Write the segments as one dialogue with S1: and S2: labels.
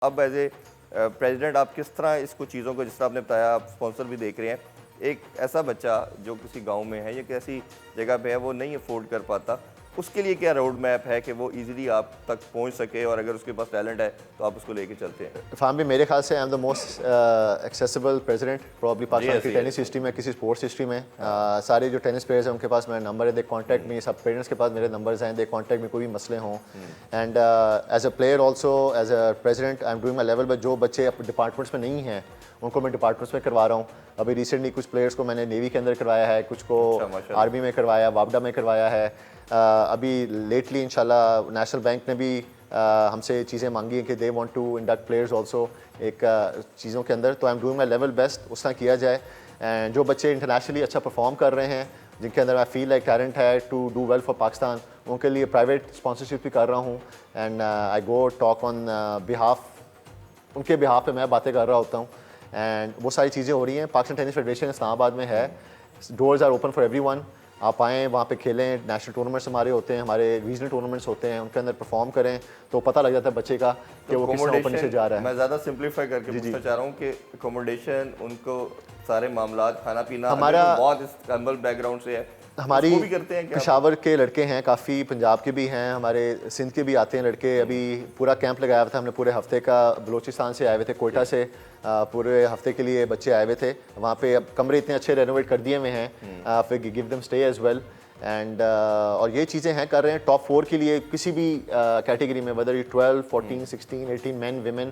S1: अब as a president आप किस तरह इसको चीज़ों को, जिस तरह आपने बताया आप स्पॉन्सर भी देख रहे हैं, एक ऐसा बच्चा जो किसी गांव में है या किसी जगह पे है वो नहीं अफोर्ड कर पाता, उसके लिए क्या रोड मैप है कि वो इजीली आप तक पहुंच सके और अगर उसके पास टैलेंट है तो आप उसको लेके चलते हैं?
S2: फैमिली मेरे ख्याल से I am the most accessible president probably Pakistan की टेनिस हिस्ट्री में, किसी स्पोर्ट्स हिस्ट्री में। सारे जो टेनिस प्लेयर्स हैं उनके पास मेरा नंबर है, दे कॉन्टैक्ट मी, सब पेरेंट्स के पास मेरे नंबर्स हैं, दे कॉन्टैक्ट मी कोई भी मसले हों। And as a player also as a president I am doing my level, but जो बच्चे अपने डिपार्टमेंट्स में नहीं हैं उनको मैं डिपार्टमेंट्स में करवा रहा हूँ। अभी रिसेंटली कुछ प्लेयर्स को मैंने नेवी के अंदर करवाया है, कुछ को आर्मी में करवाया, वापडा में करवाया है। अभी लेटली इंशाल्लाह नेशनल बैंक ने भी हमसे चीज़ें मांगी हैं कि they want to induct players also एक चीज़ों के अंदर, तो I am doing my level best उस तरह किया जाए। एंड जो बच्चे इंटरनेशनली अच्छा परफॉर्म कर रहे हैं, जिनके अंदर आई फील लाइक टैलेंट है to do well for Pakistan, उनके लिए प्राइवेट स्पॉन्सरशिप भी कर रहा हूँ। And I go talk on behalf, उनके बिहाफ पे मैं बातें कर रहा होता हूँ। एंड वो सारी चीज़ें हो रही हैं। पाकिस्तान टेनिस फेडरेशन इस्लामाबाद में है, doors are open for everyone, आप आएँ वहाँ पे खेलें। नेशनल टूर्नामेंट्स हमारे होते हैं, हमारे रीजनल टूर्नामेंट्स होते हैं, उनके अंदर परफॉर्म करें तो पता लग जाता है बच्चे का कि वो किस ओपन से जा रहा है।
S1: मैं ज़्यादा सिंप्लीफाई करके पूछना चाह रहा हूँ कि अकोमोडेशन, उनको सारे मामला, खाना पीना,
S2: हमारा
S1: बहुत इस हम्बल बैकग्राउंड से है,
S2: हमारी
S1: भी करते हैं
S2: पेशावर के लड़के हैं काफ़ी, पंजाब के भी हैं, हमारे सिंध के भी आते हैं लड़के। अभी पूरा कैंप लगाया हुआ था हमने पूरे हफ्ते का, बलूचिस्तान से आए हुए थे, कोयटा से पूरे हफ्ते के लिए बच्चे आए हुए थे वहाँ पे। अब कमरे इतने अच्छे रेनोवेट कर दिए हुए हैं, फिर give them stay as well. And और ये चीज़ें हैं कर रहे हैं टॉप 4 के लिए किसी भी कैटेगरी में, वेदर यू 12, 14, 16, 18, मेन विमेन,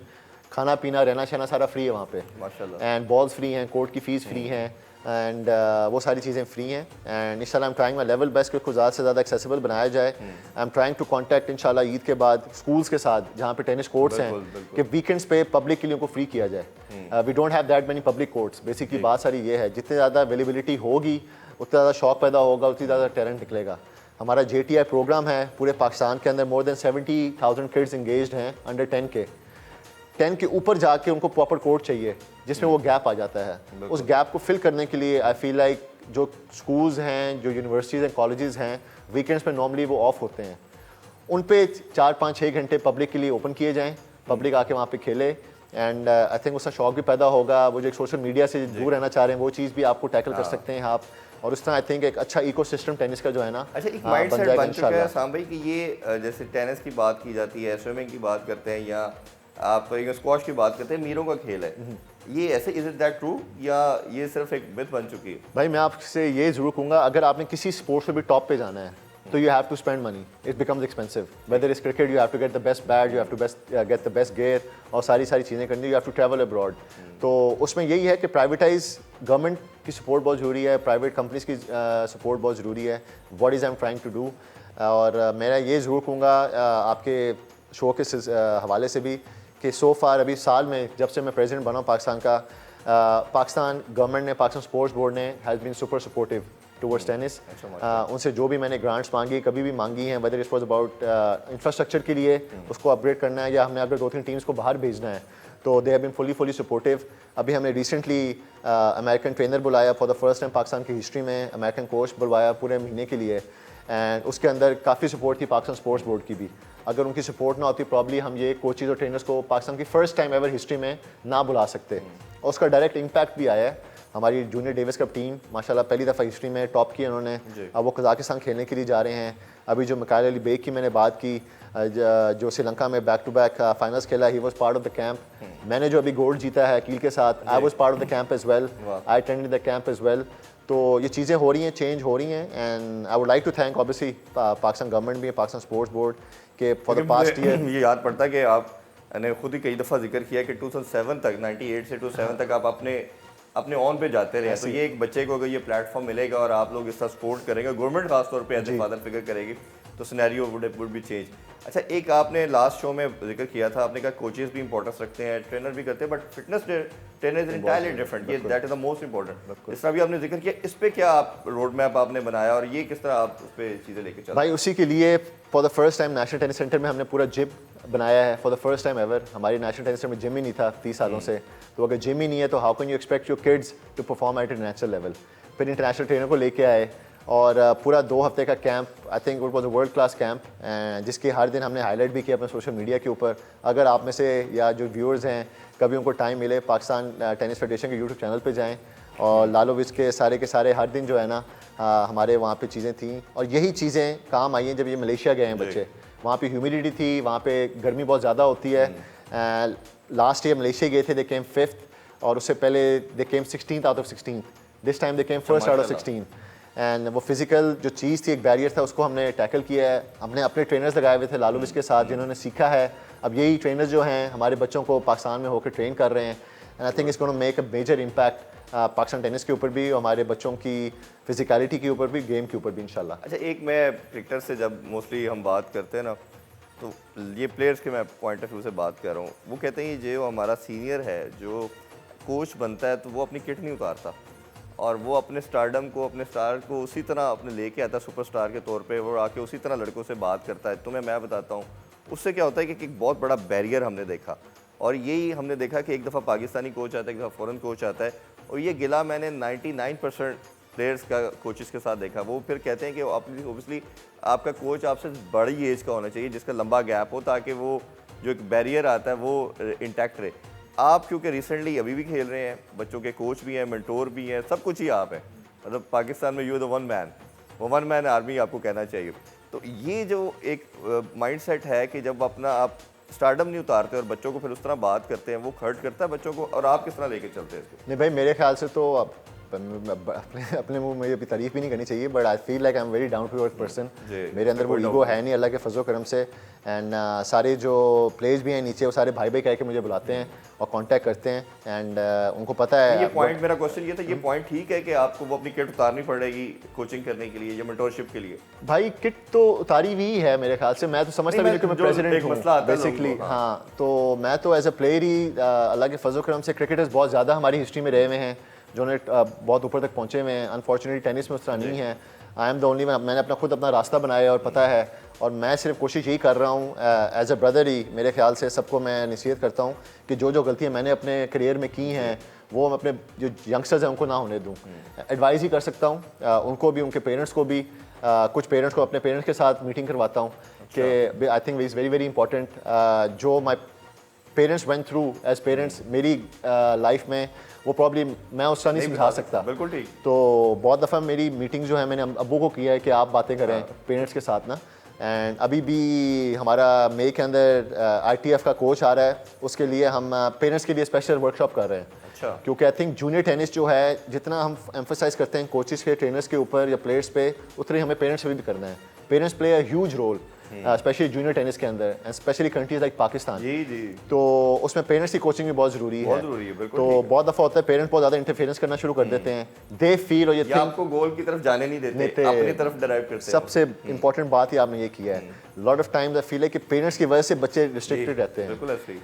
S2: खाना पीना रहना सहना सारा फ्री है वहाँ पे
S1: माशाल्लाह।
S2: एंड बॉल्स फ्री हैं, कोर्ट की फ़ीस फ्री हैं, एंड वो सारी चीज़ें फ्री हैं। एंड इंशाल्लाह I am trying my level best कि उसको ज़्यादा से ज़्यादा एक्सेसिबल बनाया जाए। I am trying to contact इंशाल्लाह ईद के बाद स्कूल्स के साथ जहाँ पे टेनिस कोर्ट्स हैं कि वीकेंड्स पे पब्लिक के लिए उनको फ्री किया जाए। We don't have that many public courts. Basically बात सारी ये है, जितनी ज़्यादा अवेलेबिलिटी होगी उतना ज़्यादा शौक पैदा होगा, उतनी ज़्यादा टैलेंट निकलेगा। हमारा JTI प्रोग्राम है पूरे पाकिस्तान के अंदर, मोर देन 70,000 किड्स इंगेज्ड हैं अंडर 10 के। 10 के ऊपर जाके उनको प्रॉपर कोर्ट चाहिए जिसमें वो गैप आ जाता है। उस गैप को फिल करने के लिए आई फील लाइक जो स्कूल्स हैं, जो यूनिवर्सिटीज़ हैं, कॉलेजेस हैं, वीकेंड्स में नॉर्मली वो ऑफ होते हैं, उन पे 4, 5, 6 घंटे पब्लिक के लिए ओपन किए जाएँ, पब्लिक आके वहाँ पे खेले। एंड आई थिंक उसका शौक भी पैदा होगा। वो जो एक सोशल मीडिया से दूर रहना चाह रहे हैं वो चीज़ भी आपको टैकल कर सकते हैं आप, और उस तरह आई थिंक एक अच्छा इकोसिस्टम टेनिस का जो है ना,
S1: अच्छा एक माइंडसेट बन चुका है साम भाई कि ये जैसे टेनिस की बात की जाती है, स्विमिंग की बात करते हैं, या आप स्क्वॉश की बात करते हैं, मीरों का खेल है, ये ऐसे इज इट दैट ट्रू या ये सिर्फ एक मिथ बन चुकी है?
S2: भाई मैं आपसे ये ज़रूर कहूँगा, अगर आपने किसी स्पोर्ट्स में भी टॉप पे जाना है तो you have to spend money, it becomes expensive. Whether is cricket, you have to get the best bat, you have to get the best gear, और सारी चीज़ें करनी, you have to travel abroad. तो उसमें यही है कि प्राइवेटाइज, गवर्नमेंट की सपोर्ट बहुत ज़रूरी है, प्राइवेट कंपनीज की सपोर्ट बहुत ज़रूरी है। What is I am trying to do, और मेरा ये ज़रूर कहूँगा आपके शो के हवाले से भी कि सो फार अभी साल में जब से मैं प्रेसिडेंट बना हूँ पाकिस्तान का, पाकिस्तान गवर्नमेंट ने, पाकिस्तान स्पोर्ट्स बोर्ड ने has been super supportive towards tennis. उनसे जो भी मैंने ग्रांट्स मांगी, कभी भी मांगी हैं, whether it was about infrastructure के लिए उसको अपग्रेड करना है, या हमने अगर 2-3 टीम्स को बाहर भेजना है, तो they have been fully supportive. अभी हमने रिसेंटली अमेरिकन ट्रेनर बुलाया for the first time Pakistan की हिस्ट्री में, अमेरिकन कोच बुलवाया पूरे महीने के लिए, एंड उसके अंदर काफ़ी सपोर्ट थी पाकिस्तान स्पोर्ट्स बोर्ड की भी। अगर उनकी सपोर्ट ना होती प्रॉब्ली हम ये कोचेज़ और ट्रेनर्स को पाकिस्तान की फ़र्स्ट टाइम एवर हिस्ट्री में ना बुला सकते, और उसका डायरेक्ट इम्पैक्ट भी आया है। हमारी जूनियर डेविस कप टीम माशाल्लाह पहली दफ़ा हिस्ट्री में टॉप किया उन्होंने, अब वो कज़ाकिस्तान खेलने के लिए जा रहे हैं। अभी जो मिकाइल अली बेग की मैंने बात की, जो श्रीलंका में बैक टू बैक फाइनल्स खेला, he was part of the camp. मैंने जो अभी गोल्ड जीता है अकील के साथ, I was part of the camp as well, I attended the camp as well. तो ये चीज़ें हो रही हैं, चेंज हो रही हैं, and I would like to thank obviously Pakistan government भी, पाकिस्तान स्पोर्ट्स बोर्ड के फॉर द पास्ट ईयर।
S1: ये याद पड़ता है कि आपने खुद ही कई दफ़ा जिक्र किया कि 2007 तक, 98 से 2007 तक आप अपने ऑन पे जाते रहे, तो ये एक बच्चे को अगर ये प्लेटफॉर्म मिलेगा और आप लोग इसका सपोर्ट करेंगे, गवर्नमेंट खासतौर पे एज ए फादर फिगर करेगी, तो सिनेरियो वुड बी चेंज। अच्छा एक आपने लास्ट शो में जिक्र किया था, आपने कहा कोचेस भी इंपॉर्टेंस रखते हैं, ट्रेनर भी करते हैं, but fitness trainer is entirely different, ये that is the most important. इस तरह भी आपने जिक्र किया, इस पे क्या आप रोड मैप आपने बनाया और ये किस तरह आप उस पर चीज़ें लेके चलते?
S2: भाई उसी के लिए for the first time national tennis centre में हमने पूरा जिम बनाया है, for the first time ever. हमारी नेशनल टेनिस सेंटर में जिम ही नहीं था 30 सालों से, तो अगर जिम ही नहीं है तो how can you expect your kids to perform at international level. फिर इंटरनेशनल ट्रेनर को लेके आए और पूरा 2 हफ्ते का camp, I think it was a world class camp, जिसकी हर दिन हमने हाईलाइट भी किया अपने सोशल मीडिया के ऊपर। अगर आप में से या जो व्यूअर्स हैं कभी उनको टाइम मिले, पाकिस्तान टेनिस फेडरेशन के यूट्यूब चैनल पे जाएं और लालोविच के सारे हर दिन जो है ना हमारे वहाँ पे चीज़ें थी, और यही चीज़ें काम आई हैं जब ये मलेशिया गए हैं बच्चे। वहाँ पे ह्यूमिडिटी थी, वहाँ पे गर्मी बहुत ज़्यादा होती है। लास्ट ईयर मलेशिया गए थे, दे केम 5th, और उससे पहले दे केम 16th out of 16th। This time they came 1st out of 16। And वो फिजिकल जो चीज़ थी, एक बैरियर था, उसको हमने टैकल किया है। हमने अपने ट्रेनर्स लगाए हुए थे लालोविच के साथ जिन्होंने सीखा है। अब यही ट्रेनर्स जो हैं हमारे बच्चों को पाकिस्तान में होकर ट्रेन कर रहे हैं, and I think it's gonna make a major impact Pakistan tennis के ऊपर भी और हमारे बच्चों की फिजिकलिटी के ऊपर भी, गेम के ऊपर भी इंशाल्लाह।
S1: अच्छा, एक मैं क्रिकेटर से जब मोस्टली हम बात करते हैं ना, तो ये प्लेयर्स के मैं पॉइंट ऑफ व्यू से बात कर रहा हूँ, वो कहते हैं कि जो हमारा सीनियर है, जो कोच बनता है, तो वो अपनी किट नहीं उतारता और वो अपने स्टारडम को, अपने स्टार को उसी तरह अपने लेके आता है सुपरस्टार के तौर पे। वो आके उसी तरह लड़कों से बात करता है। तुम्हें मैं बताता हूँ उससे क्या होता है कि एक बहुत बड़ा बैरियर हमने देखा, और यही हमने देखा कि एक दफ़ा पाकिस्तानी कोच आता है, एक दफ़ा फ़ॉरेन कोच आता है, और ये गिला मैंने 99% प्लेयर्स का कोचेस के साथ देखा। वो फिर कहते हैं कि ऑब्वियसली आपका कोच आपसे बड़ी एज का होना चाहिए, जिसका लंबा गैप हो, ताकि वो जो एक बैरियर आता है वो इंटैक्ट रहे। आप क्योंकि रिसेंटली अभी भी खेल रहे हैं, बच्चों के कोच भी हैं, मेंटोर भी हैं, सब कुछ ही आप हैं, मतलब पाकिस्तान में you the one man army आपको कहना चाहिए। तो ये जो एक माइंडसेट है कि जब अपना आप स्टारडम नहीं उतारते और बच्चों को फिर उस तरह बात करते हैं, वो हर्ट करता है बच्चों को, और आप किस तरह लेके चलते हैं इसको?
S2: नहीं भाई, मेरे ख्याल से तो अपने मुंह में ये भी तारीफ भी नहीं करनी चाहिए, but I feel like I am very down to earth person. मेरे अंदर वो ईगो है नहीं, अल्लाह के फजल करम से। एंड सारे जो प्लेयर्स भी हैं नीचे, वो सारे भाई भाई कह के मुझे बुलाते हैं और कांटेक्ट करते हैं, एंड उनको पता है।
S1: ये पॉइंट, मेरा क्वेश्चन ये था, ये पॉइंट ठीक है कि आपको वो अपनी किट उतारनी पड़ेगी कोचिंग करने के लिए या मेंटोरशिप के लिए?
S2: भाई किट तो उतारी हुई है मेरे ख्याल से, मैं तो समझता हूँ कि मैं प्रेसिडेंट हूँ बेसिकली। हाँ, तो मैं तो एज अ प्लेयर ही अल्लाह के फजल करम से, क्रिकेटर्स बहुत ज़्यादा हमारी हिस्ट्री में रहे हुए हैं जो ने बहुत ऊपर तक पहुँचे हुए हैं। अनफॉर्चुनेटली टेनिस में उस तरह नहीं है। आई एम द ओनली, मैंने खुद अपना रास्ता बनाया और पता है, और मैं सिर्फ कोशिश यही कर रहा हूँ एज अ ब्रदर ही। मेरे ख्याल से सबको मैं नसीहत करता हूँ कि जो गलतियाँ मैंने अपने करियर में की हैं वो मैं अपने जो यंगस्टर्स हैं उनको ना होने दूँ। एडवाइस ही कर सकता हूँ उनको भी, उनके पेरेंट्स को भी। कुछ पेरेंट्स को अपने पेरेंट्स के साथ मीटिंग करवाता हूँ कि I think is very very important जो my parents went through as parents मेरी लाइफ में, वो प्रॉब्ली मैं उस तरह नहीं समझा सकता।
S1: बिल्कुल ठीक।
S2: तो बहुत दफ़ा मेरी मीटिंग जो है मैंने अब्बू को किया है कि आप बातें करें पेरेंट्स के साथ ना। एंड अभी भी हमारा मई के अंदर ITF का कोच आ रहा है, उसके लिए हम पेरेंट्स के लिए स्पेशल वर्कशॉप कर रहे हैं।
S1: अच्छा।
S2: क्योंकि आई थिंक जूनियर टेनिस जो है, जितना हम एम्फोसाइज करते हैं कोचेस के, ट्रेनर्स के ऊपर या प्लेयर्स पे, उतना ही हमें पेरेंट्स पे भी करना है। Parents play a huge role specially junior tennis के अंदर, and specially countries like Pakistan.
S1: जी।
S2: तो उसमें पेरेंट्स की कोचिंग भी बहुत ज़रूरी है।
S1: बिल्कुल।
S2: तो बहुत दफ़ा होता है पेरेंट्स बहुत ज़्यादा इंटरफेरेंस करना शुरू कर देते हैं, दे फील, और ये
S1: आपको गोल की तरफ जाने नहीं देते, अपनी तरफ ड्राइव करते हैं।
S2: सबसे इंपॉर्टेंट बात ही आपने ये किया है। Lot of times I feel है कि पेरेंट्स की वजह से बच्चे रिस्ट्रिक्टेड रहते हैं।
S1: बिल्कुल ऐसे ही।